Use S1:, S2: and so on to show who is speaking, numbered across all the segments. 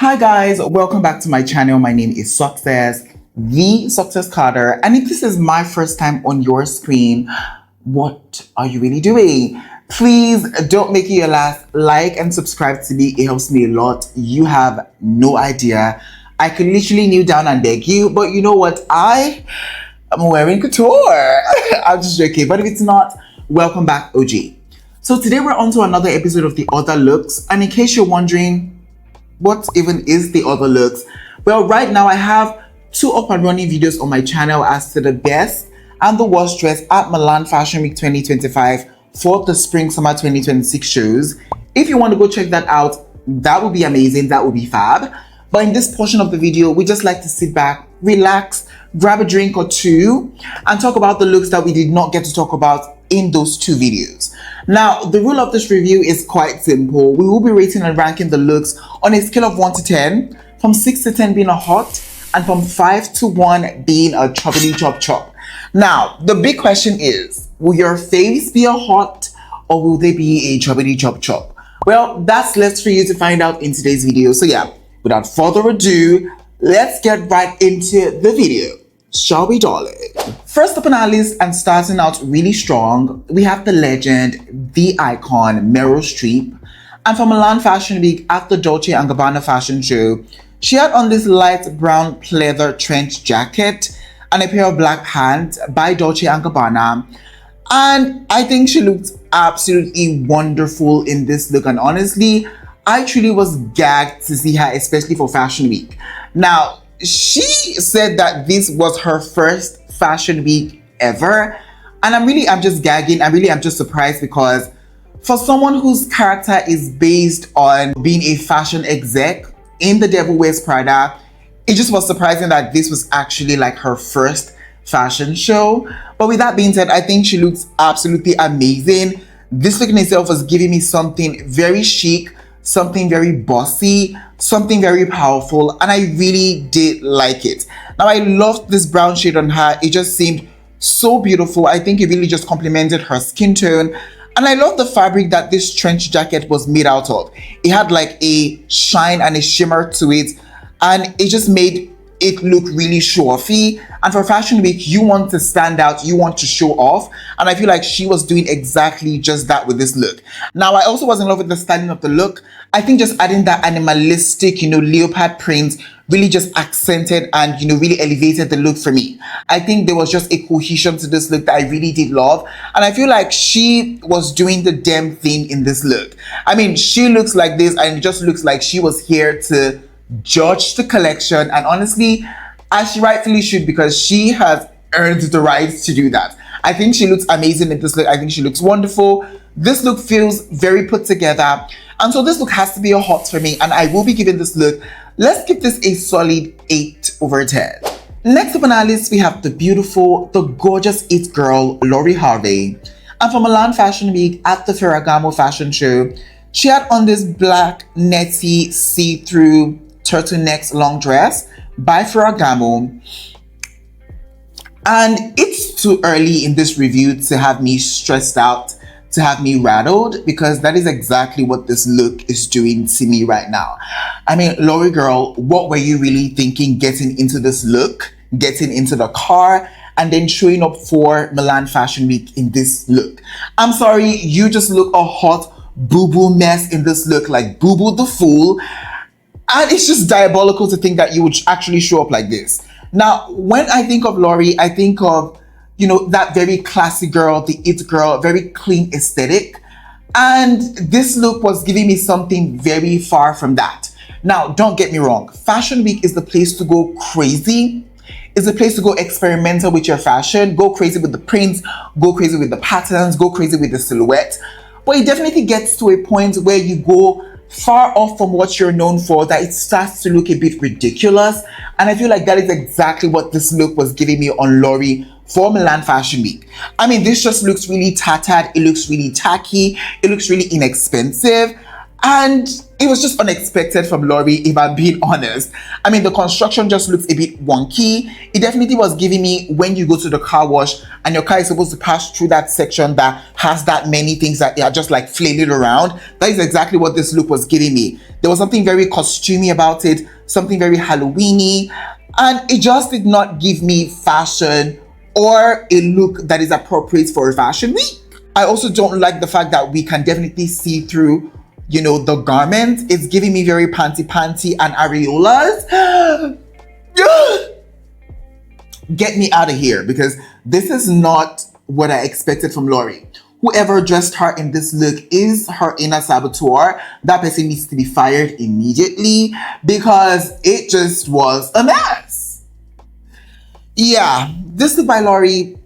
S1: Hi guys, welcome back to my channel. My name is Success, the Success Carter. And if this is my first time on your screen, what are you really doing? Please don't make it your last. Like and subscribe to me. It helps me a lot. You have no idea. I could literally kneel down and beg you, but you know what? I'm wearing couture. I'm just joking. But if it's not, welcome back, OG. So today we're on to another episode of The Other Looks. And in case you're wondering, what even is The Other Looks? Well, right now I have two up and running videos on my channel as to the best and the worst dress at Milan Fashion Week 2025 for the Spring Summer 2026 shows. If you want to go check that out, that would be amazing. That would be fab. But in this portion of the video, we just like to sit back, relax, grab a drink or two, and talk about the looks that we did not get to talk about in those two videos. Now, the rule of this review is quite simple. We will be rating and ranking the looks on a scale of 1 to 10, from 6 to 10 being a hot, and from 5 to 1 being a choppity chop chop. Now, the big question is, will your faves be a hot, or will they be a choppity chop chop? Well, that's left for you to find out in today's video. So yeah, without further ado, let's get right into the video. Shall we, darling? First up on our list, and starting out really strong, we have the legend, the icon, Meryl Streep. And for Milan Fashion Week at the Dolce & Gabbana fashion show, she had on this light brown pleather trench jacket and a pair of black pants by Dolce & Gabbana. And I think she looked absolutely wonderful in this look. And honestly, I truly was gagged to see her, especially for Fashion Week. Now, she said that this was her first Fashion Week ever. And I'm just gagging. I'm just surprised because for someone whose character is based on being a fashion exec in The Devil Wears Prada, it just was surprising that this was actually like her first fashion show. But with that being said, I think she looks absolutely amazing. This look in itself was giving me something very chic, something very bossy, something very powerful, and I really did like it. Now, I loved this brown shade on her. It just seemed so beautiful. I think it really just complemented her skin tone. And I love the fabric that this trench jacket was made out of. It had like a shine and a shimmer to it, and it just made it look really show-offy. And for Fashion Week, you want to stand out, you want to show off, and I feel like she was doing exactly just that with this look. Now, I also was in love with the styling of the look. I think just adding that animalistic, leopard print really just accented and, really elevated the look for me. I think there was just a cohesion to this look that I really did love. And I feel like she was doing the damn thing in this look. I mean, she looks like this, and it just looks like she was here to judge the collection. And honestly, as she rightfully should, because she has earned the right to do that. I think she looks amazing in this look. I think she looks wonderful. This look feels very put together. And so this look has to be a hot for me, and I will be giving this look, let's give this a solid 8 over 10. Next up on our list, we have the beautiful, the gorgeous it girl, Lori Harvey. And for Milan Fashion Week at the Ferragamo fashion show, she had on this black, netty, see-through turtleneck long dress by Ferragamo. And it's too early in this review to have me stressed out, to have me rattled, because that is exactly what this look is doing to me right now. I mean, Lori girl, what were you really thinking getting into this look, getting into the car, and then showing up for Milan Fashion Week in this look? I'm sorry, you just look a hot boo-boo mess in this look, like Boo-Boo the Fool. And it's just diabolical to think that you would actually show up like this. Now, when I think of Lori, I think of, that very classy girl, the it girl, very clean aesthetic. And this look was giving me something very far from that. Now, don't get me wrong. Fashion Week is the place to go crazy. It's a place to go experimental with your fashion. Go crazy with the prints, go crazy with the patterns, go crazy with the silhouette. But it definitely gets to a point where you go far off from what you're known for, that it starts to look a bit ridiculous. And I feel like that is exactly what this look was giving me on Lori for Milan Fashion Week. I mean, this just looks really tattered. It looks really tacky. It looks really inexpensive. And it was just unexpected from Lori, if I'm being honest. I mean, the construction just looks a bit wonky. It definitely was giving me when you go to the car wash and your car is supposed to pass through that section that has that many things that are just like flailing around. That is exactly what this look was giving me. There was something very costumey about it, something very Halloween-y, and it just did not give me fashion or a look that is appropriate for a fashion week. I also don't like the fact that we can definitely see through, you know, the garment. It's giving me very panty and areolas. Get me out of here, because this is not what I expected from Lori. Whoever dressed her in this look is her inner saboteur. That person needs to be fired immediately, because it just was a mess. Yeah, this look by Lori,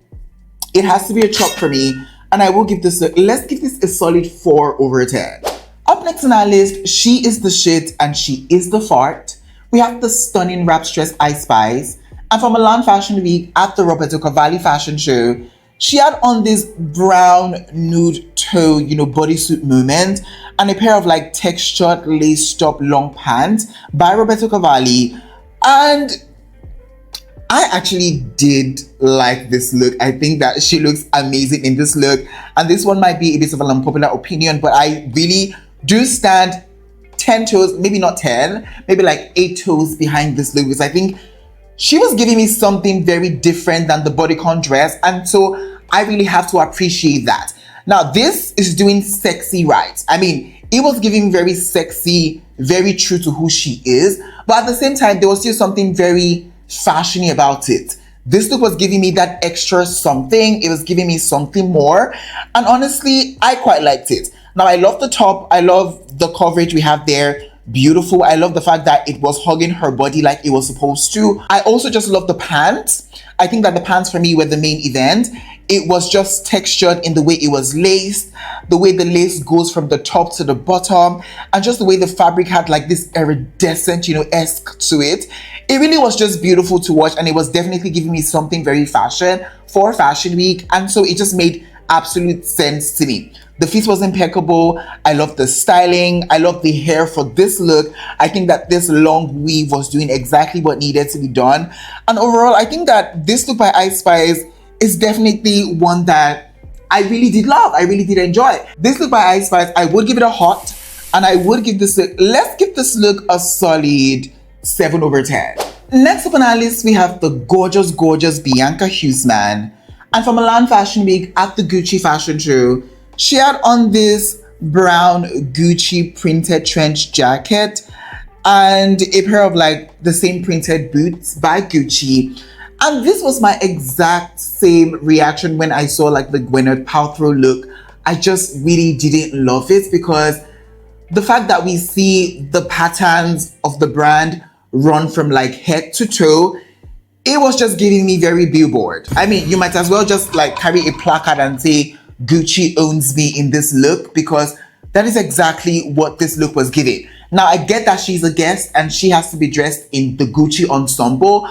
S1: it has to be a chop for me, and I will give this let's give this a solid 4 over 10. Up next on our list, she is the shit and she is the fart. We have the stunning wrap dress Ice Spice, and from Milan Fashion Week at the Roberto Cavalli fashion show, she had on this brown nude toe, you know, bodysuit moment, and a pair of like textured lace top long pants by Roberto Cavalli. And I actually did like this look. I think that she looks amazing in this look. And this one might be a bit of an unpopular opinion, but I really do stand 10 toes, maybe not 10, maybe like 8 toes behind this look, because I think she was giving me something very different than the bodycon dress. And so I really have to appreciate that. Now, this is doing sexy right. I mean, it was giving very sexy, very true to who she is. But at the same time, there was still something very fashiony about it. This look was giving me that extra something. It was giving me something more. And honestly, I quite liked it. Now, I love the top. I love the coverage we have there. Beautiful. I love the fact that it was hugging her body like it was supposed to. I also just love the pants. I think that the pants for me were the main event. It was just textured in the way it was laced, the way the lace goes from the top to the bottom, and just the way the fabric had like this iridescent, you know, esque to it. It really was just beautiful to watch, and it was definitely giving me something very fashion for Fashion Week. And so it just made absolute sense to me. The fit was impeccable. I love the styling. I love the hair for this look. I think that this long weave was doing exactly what needed to be done. And overall, I think that this look by Ice Spice is definitely one that I really did love. I really did enjoy. This look by Ice Spice, I would give it a hot, and I would give this look, let's give this look a solid 7 over 10. Next up on our list, we have the gorgeous, gorgeous Bianca Huisman. And from Milan Fashion Week at the Gucci fashion show, she had on this brown Gucci printed trench jacket and a pair of like the same printed boots by Gucci. And this was my exact same reaction when I saw like the Gwyneth Paltrow look. I just really didn't love it, because the fact that we see the patterns of the brand run from like head to toe, it was just giving me very Billboard. I mean, you might as well just like carry a placard and say, Gucci owns me in this look, because that is exactly what this look was giving. Now, I get that she's a guest and she has to be dressed in the Gucci ensemble,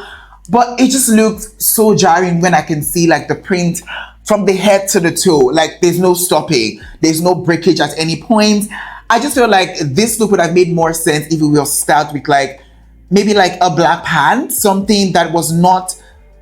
S1: but it just looked so jarring when I can see like the print from the head to the toe. Like there's no stopping, there's no breakage at any point. I just feel like this look would have made more sense if we were start with like maybe like a black pant, something that was not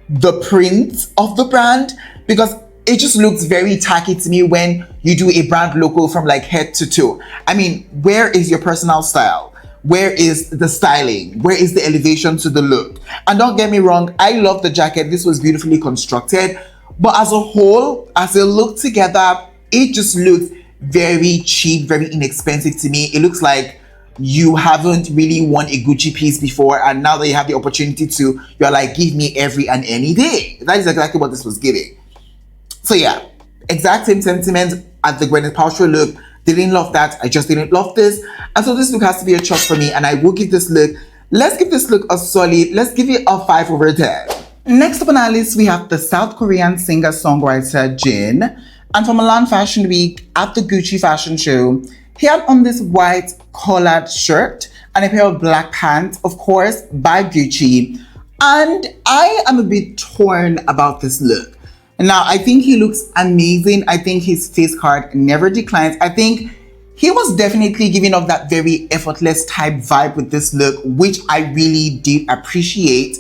S1: the print of the brand, because it just looks very tacky to me when you do a brand logo from like head to toe. I mean, where is your personal style? Where is the styling? Where is the elevation to the look? And don't get me wrong, I love the jacket. This was beautifully constructed. But as a whole, as a look together, it just looks very cheap, very inexpensive to me. It looks like you haven't really worn a Gucci piece before, and now that you have the opportunity to, you're like, give me every and any day. That is exactly what this was giving. So yeah, exact same sentiment at the Gwyneth Paltrow look. Didn't love that. I just didn't love this. And so this look has to be a chop for me, and I will give this look, let's give this look a solid, let's give it a 5 over 10. Next up on our list, we have the South Korean singer-songwriter Jin. And from Milan Fashion Week at the Gucci fashion show, he had on this white collared shirt and a pair of black pants, of course, by Gucci. And I am a bit torn about this look. Now, I think he looks amazing. I think his face card never declines. I think he was definitely giving off that very effortless type vibe with this look, which I really did appreciate.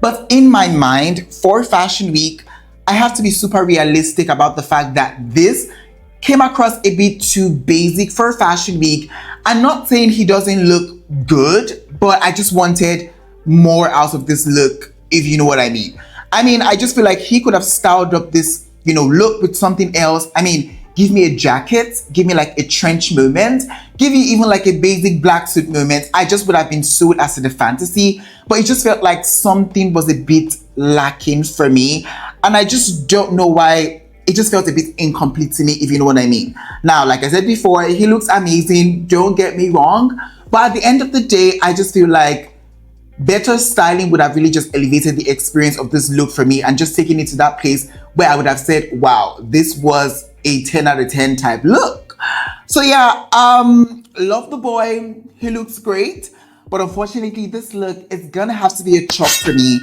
S1: But in my mind, for Fashion Week, I have to be super realistic about the fact that this came across a bit too basic for Fashion Week. I'm not saying he doesn't look good, but I just wanted more out of this look, if you know what I mean. I just feel like he could have styled up this, look with something else. Give me a jacket, give me like a trench moment, give me even like a basic black suit moment. I just would have been sold as to the fantasy, but it just felt like something was a bit lacking for me. And I just don't know why. It just felt a bit incomplete to me, if you know what I mean. Now, like I said before, he looks amazing, don't get me wrong. But at the end of the day, I just feel like better styling would have really just elevated the experience of this look for me and just taken it to that place where I would have said, wow, this was a 10 out of 10 type look. So yeah, love the boy. He looks great. But unfortunately, this look is gonna have to be a chop for me.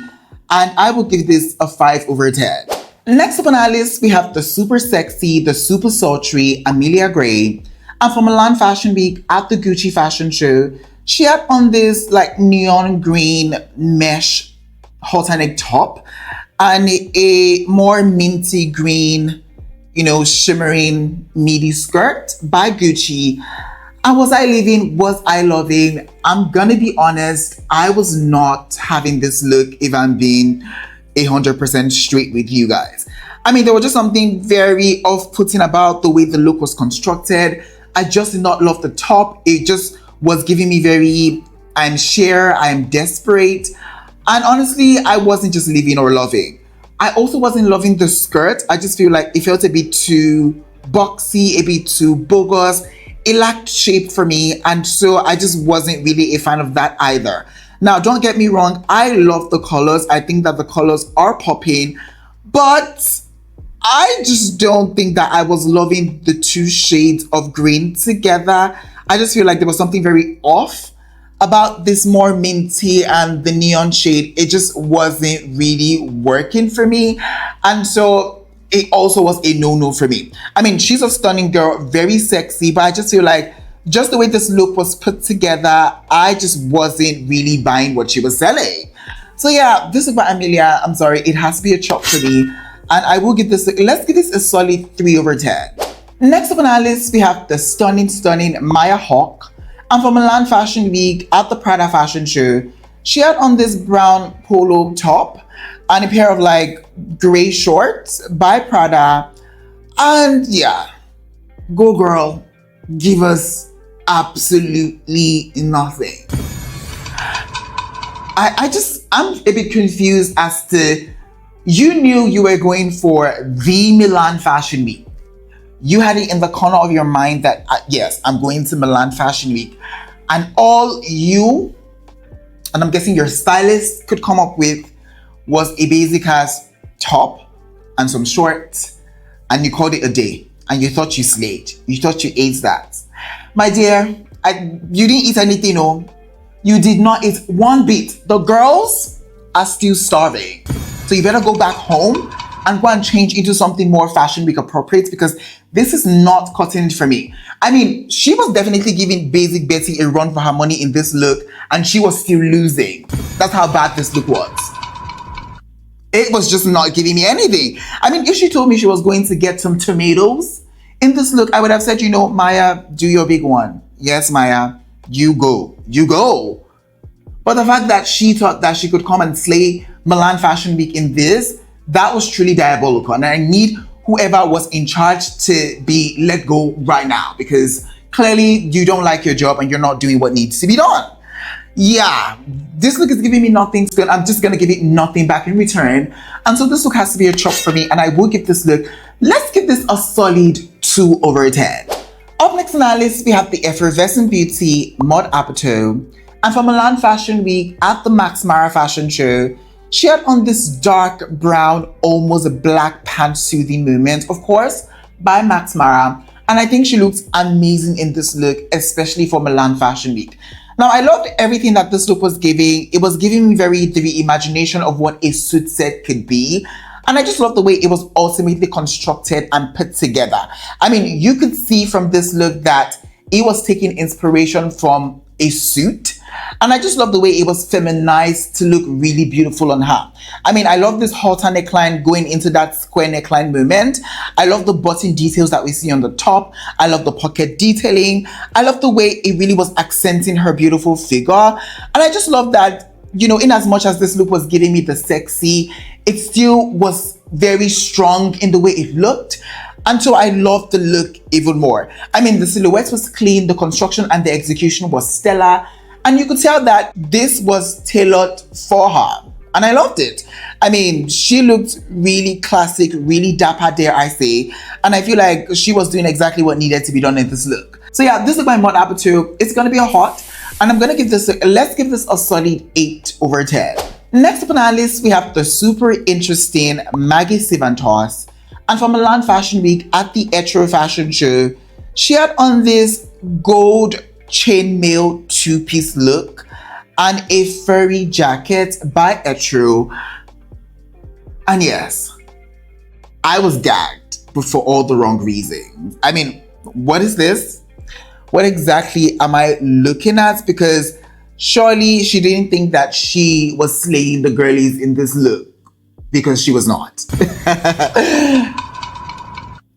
S1: And I will give this a 5/10. Next up on our list, we have the super sexy, the super sultry Amelia Gray. And for Milan Fashion Week at the Gucci fashion show, she had on this like neon green mesh halter neck top and a more minty green, shimmering midi skirt by Gucci. And was I living? Was I loving? I'm gonna be honest, I was not having this look if I'm being 100% straight with you guys. There was just something very off-putting about the way the look was constructed. I just did not love the top. It just was giving me very, I'm sheer, I'm desperate. And honestly, I wasn't just living or loving. I also wasn't loving the skirt. I just feel like it felt a bit too boxy, a bit too bogus. It lacked shape for me. And so I just wasn't really a fan of that either. Now, don't get me wrong. I love the colors. I think that the colors are popping. But I just don't think that I was loving the two shades of green together. I just feel like there was something very off about this more minty and the neon shade. It just wasn't really working for me. And so it also was a no-no for me. She's a stunning girl, very sexy, but I just feel like just the way this look was put together, I just wasn't really buying what she was selling. So yeah, this is by Amelia. I'm sorry, it has to be a chop for me. And I will give this, let's give this a solid 3/10. Next up on our list, we have the stunning Hawke. And for Milan Fashion Week at the Prada fashion show, she had on this brown polo top and a pair of like gray shorts by Prada. And yeah, go girl, give us absolutely nothing. I'm a bit confused as to, you knew you were going for the Milan Fashion Week. You had it in the corner of your mind that, yes, I'm going to Milan Fashion Week. And all you, and I'm guessing your stylist, could come up with was a basic ass top and some shorts. And you called it a day. And you thought you slayed. You thought you ate that. My dear, you didn't eat anything, no. You did not eat one bit. The girls are still starving. So you better go back home and go and change into something more Fashion Week appropriate, because this is not cutting it for me. She was definitely giving Basic Betty a run for her money in this look, and she was still losing. That's how bad this look was. It was just not giving me anything. If she told me she was going to get some tomatoes in this look, I would have said, Maya, do your big one. Yes, Maya, you go. You go. But the fact that she thought that she could come and slay Milan Fashion Week in this, that was truly diabolical. And I need whoever was in charge to be let go right now, because clearly you don't like your job and you're not doing what needs to be done. Yeah, this look is giving me nothing. So I'm just going to give it nothing back in return. And so this look has to be a chop for me. And I will give this look, let's give this a solid 2/10. Up next on our list, we have the effervescent beauty, Maude Apatow. And for Milan Fashion Week at the Max Mara fashion show, she had on this dark brown, almost black pantsuit movement, of course, by Max Mara. And I think she looks amazing in this look, especially for Milan Fashion Week. Now, I loved everything that this look was giving. It was giving me the imagination of what a suit set could be. And I just love the way it was ultimately constructed and put together. You could see from this look that it was taking inspiration from a suit. And I just love the way it was feminized to look really beautiful on her. I mean, I love this halter neckline going into that square neckline moment. I love the button details that we see on the top. I love the pocket detailing. I love the way it really was accenting her beautiful figure. And I just love that, you know, in as much as this look was giving me the sexy, it still was very strong in the way it looked. And so I loved the look even more. I mean, the silhouette was clean, the construction and the execution was stellar. And you could tell that this was tailored for her. And I loved it. I mean, she looked really classic, really dapper, dare I say. And I feel like she was doing exactly what needed to be done in this look. So yeah, this look by Maude Apatow, it's going to be a hot. And I'm going to give this, let's give this a solid 8 over 10. Next up on our list, we have the super interesting Maggie Civantos. And for Milan Fashion Week at the Etro Fashion Show, she had on this gold chainmail two-piece look and a furry jacket by Etro. And yes, I was gagged, but for all the wrong reasons. I mean, what is this? What exactly am I looking at? Because surely she didn't think that she was slaying the girlies in this look, because she was not.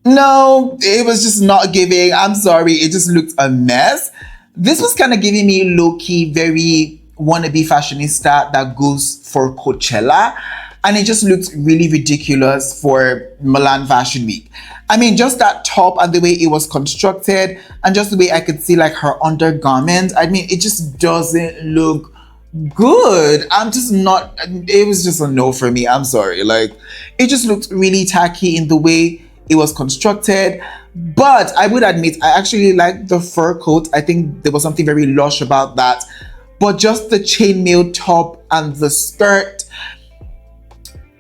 S1: No, it was just not giving. I'm sorry, it just looked a mess. This was kind of giving me low-key, very wannabe fashionista that goes for Coachella. And it just looked really ridiculous for Milan Fashion Week. I mean, just that top and the way it was constructed and just the way I could see like her undergarment. I mean, it just doesn't look good. I'm just not, it was just a no for me. I'm sorry. Like, it just looked really tacky in the way it was constructed. But I would admit, I actually liked the fur coat. I think there was something very lush about that. But just the chainmail top and the skirt,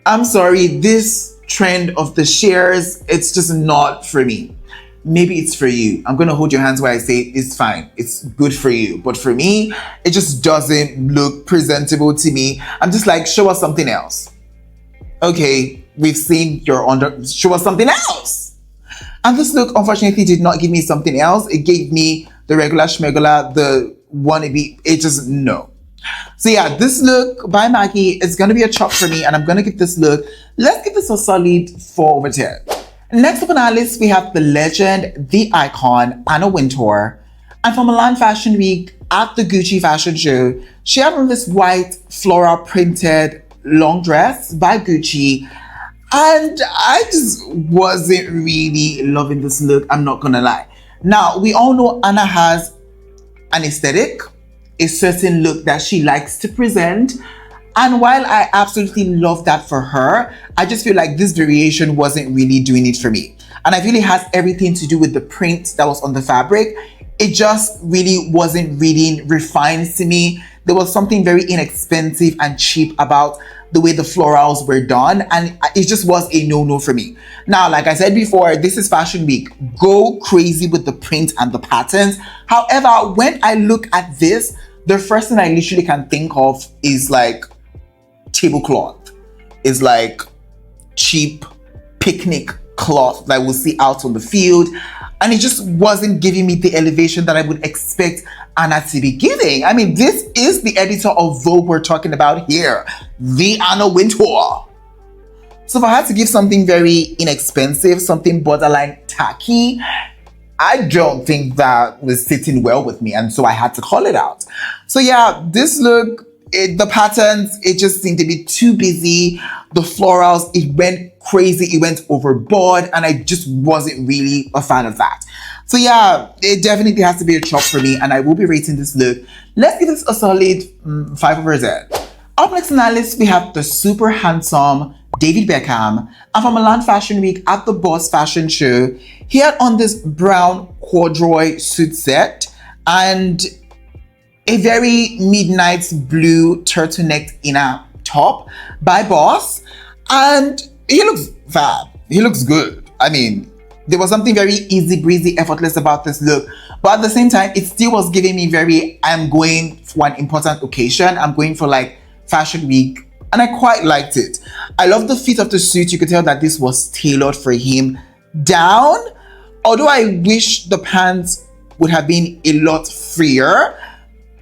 S1: I'm sorry, this trend of the sheers, it's just not for me. Maybe it's for you. I'm gonna hold your hands while I say it's fine. It's good for you. But for me, it just doesn't look presentable to me. I'm just like, show us something else. Okay, we've seen your show us something else. And this look, unfortunately, did not give me something else. It gave me the regular schmegula, the wannabe, it just, no. So yeah, this look by Maggie is going to be a chop for me, and I'm going to give this look, let's give this a solid 4 over 10. Next up on our list, we have the legend, the icon, Anna Wintour. And for Milan Fashion Week at the Gucci fashion show, she had on this white floral printed long dress by Gucci. And I just wasn't really loving this look, I'm not going to lie. Now, we all know Anna has an aesthetic, a certain look that she likes to present. And while I absolutely love that for her, I just feel like this variation wasn't really doing it for me. And I feel it has everything to do with the print that was on the fabric. It just really wasn't reading refined to me. There was something very inexpensive and cheap about the way the florals were done, and it just was a no-no for me. Now, like I said before, this is Fashion Week. Go crazy with the print and the patterns. However, when I look at this, the first thing I literally can think of is like tablecloth. Is like cheap picnic cloth that we'll see out on the field. And it just wasn't giving me the elevation that I would expect Anna to be giving. I mean, this is the editor of Vogue we're talking about here, the Anna Wintour. So if I had to give something very inexpensive, something borderline tacky, I don't think that was sitting well with me, and so I had to call it out. So yeah, this look, the patterns, it just seemed to be too busy. The florals, it went crazy, it went overboard, and I just wasn't really a fan of that. So yeah, it definitely has to be a chop for me, and I will be rating this look. Let's give this a solid 5 over 10. Up next on our list, we have the super handsome David Beckham. And from Milan Fashion Week at the Boss Fashion Show, he had on this brown corduroy suit set and a very midnight blue turtleneck inner top by Boss. And he looks fab. He looks good. I mean, there was something very easy breezy, effortless about this look. But at the same time, it still was giving me very, I'm going for an important occasion. I'm going for like Fashion Week. And I quite liked it. I love the fit of the suit. You could tell that this was tailored for him down. Although I wish the pants would have been a lot freer.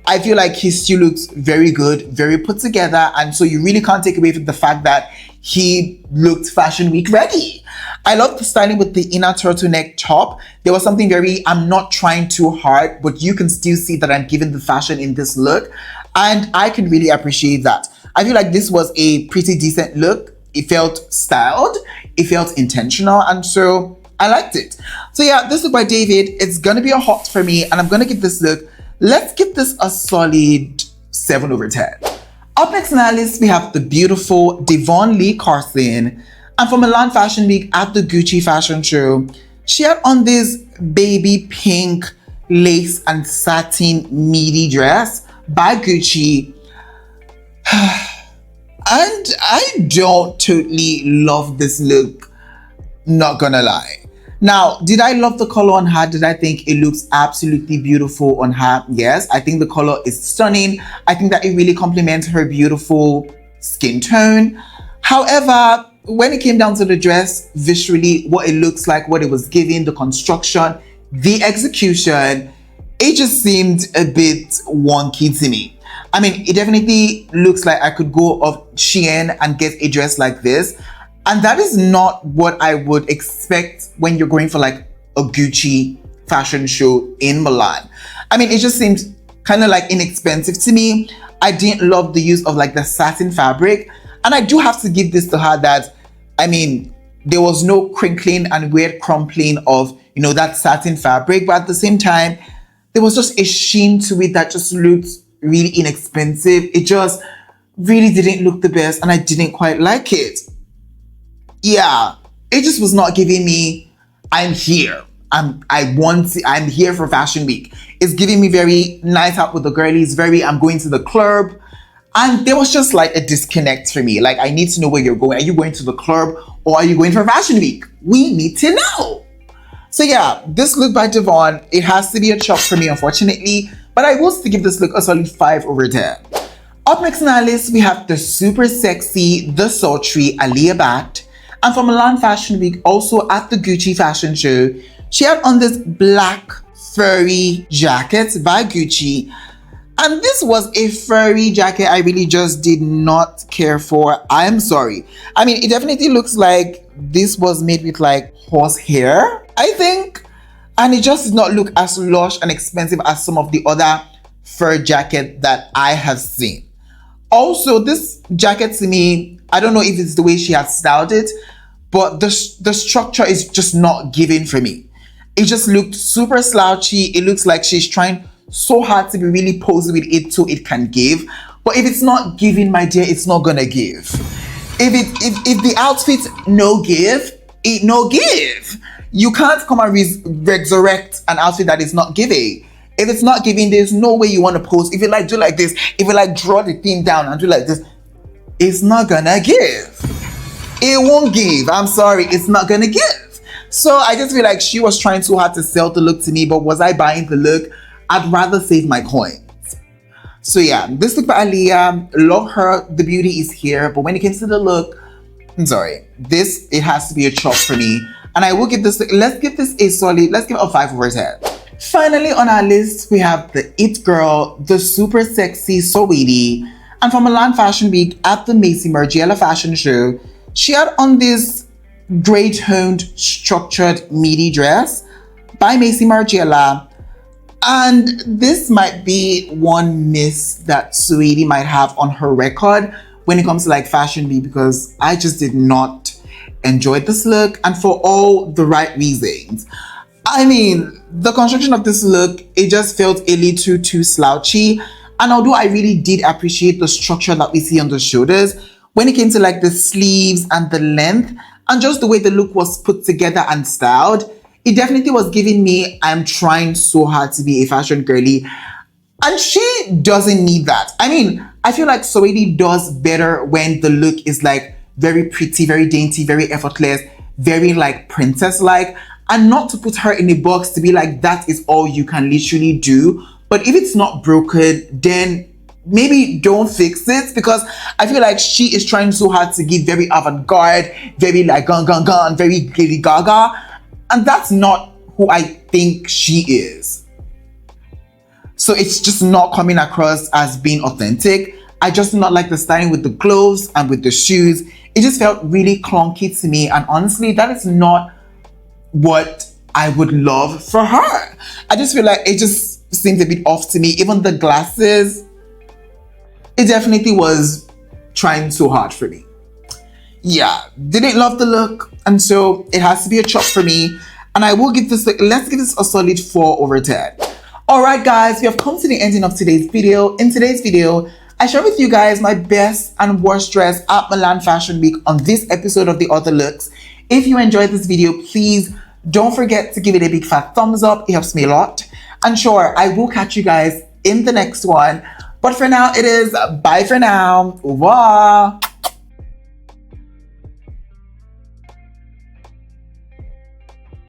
S1: I feel like he still looks very good, very put together, and so you really can't take away from the fact that he looked Fashion Week ready. I love the styling with the inner turtleneck top. There was something very, I'm not trying too hard, but you can still see that I'm giving the fashion in this look, and I can really appreciate that. I feel like this was a pretty decent look. It felt styled, it felt intentional, and so I liked it. So yeah, this look by David, it's gonna be a hot for me, and I'm gonna give this look, let's give this a solid 7 over 10. Up next on our list, we have the beautiful Devon Lee Carson. And for Milan Fashion Week at the Gucci fashion show, she had on this baby pink lace and satin midi dress by Gucci. And I don't totally love this look, not gonna lie. Now, did I love the color on her? Did I think it looks absolutely beautiful on her? Yes, I think the color is stunning. I think that it really complements her beautiful skin tone. However, when it came down to the dress, visually, what it looks like, what it was giving, the construction, the execution, it just seemed a bit wonky to me. I mean, it definitely looks like I could go off Shein and get a dress like this. And that is not what I would expect when you're going for like a Gucci fashion show in Milan. I mean, it just seemed kind of like inexpensive to me. I didn't love the use of like the satin fabric. And I do have to give this to her that, I mean, there was no crinkling and weird crumpling of, you know, that satin fabric. But at the same time, there was just a sheen to it that just looked really inexpensive. It just really didn't look the best and I didn't quite like it. Yeah, it just was not giving me, I'm here. I'm here for Fashion Week. It's giving me very night out with the girlies, very, I'm going to the club. And there was just like a disconnect for me. Like, I need to know where you're going. Are you going to the club or are you going for Fashion Week? We need to know. So yeah, this look by Devon, it has to be a chop for me, unfortunately. But I will still give this look a solid 5 over 10. Up next on our list, we have the super sexy, the sultry Alia Bhatt. And for Milan Fashion Week, also at the Gucci fashion show, she had on this black furry jacket by Gucci. And this was a furry jacket I really just did not care for. I'm sorry. I mean, it definitely looks like this was made with like horse hair, I think. And it just did not look as lush and expensive as some of the other fur jackets that I have seen. Also, this jacket to me, I don't know if it's the way she had styled it, but the structure is just not giving for me. It just looked super slouchy. It looks like she's trying so hard to be really posy with it so it can give. But if it's not giving, my dear, it's not gonna give. If the outfit no give, it no give. You can't come and resurrect an outfit that is not giving. If it's not giving, there's no way you want to pose. If you like do like this, if you like draw the thing down and do like this, it's not gonna give. It won't give. I'm sorry, it's not gonna give. So I just feel like she was trying too hard to sell the look to me, but was I buying the look? I'd rather save my coins. So yeah, this look by Alia, love her, the beauty is here, but when it comes to the look, I'm sorry, it has to be a chop for me. And I will give this, let's give this a solid, let's give it a 5 over 10. Finally on our list, we have the it girl, the super sexy Saweetie. And for Milan Fashion Week at the Macy Margiela fashion show, she had on this gray toned structured midi dress by Macy Margiela. And this might be one miss that Saweetie might have on her record when it comes to like Fashion Week, because I just did not enjoy this look, and for all the right reasons. I mean, the construction of this look, it just felt a little too slouchy. And although I really did appreciate the structure that we see on the shoulders, when it came to like the sleeves and the length and just the way the look was put together and styled, it definitely was giving me, I'm trying so hard to be a fashion girly. And she doesn't need that. I mean, I feel like Saweetie does better when the look is like very pretty, very dainty, very effortless, very like princess-like, and not to put her in a box to be like, that is all you can literally do. But if it's not broken, then maybe don't fix it, because I feel like she is trying so hard to give very avant-garde, very like gun, very Lady Gaga. And that's not who I think she is. So it's just not coming across as being authentic. I just do not like the styling with the gloves and with the shoes. It just felt really clunky to me. And honestly, that is not what I would love for her. I just feel like it just seems a bit off to me. Even the glasses, it definitely was trying so hard for me. Yeah, didn't love the look, and so it has to be a chop for me. And I will give this, let's give this a solid 4/10. All right, guys, we have come to the ending of today's video. In today's video, I share with you guys my best and worst dress at Milan Fashion Week on this episode of The Other Looks. If you enjoyed this video, please don't forget to give it a big fat thumbs up. It helps me a lot. And sure, I will catch you guys in the next one. But for now, it is bye for now. Au revoir.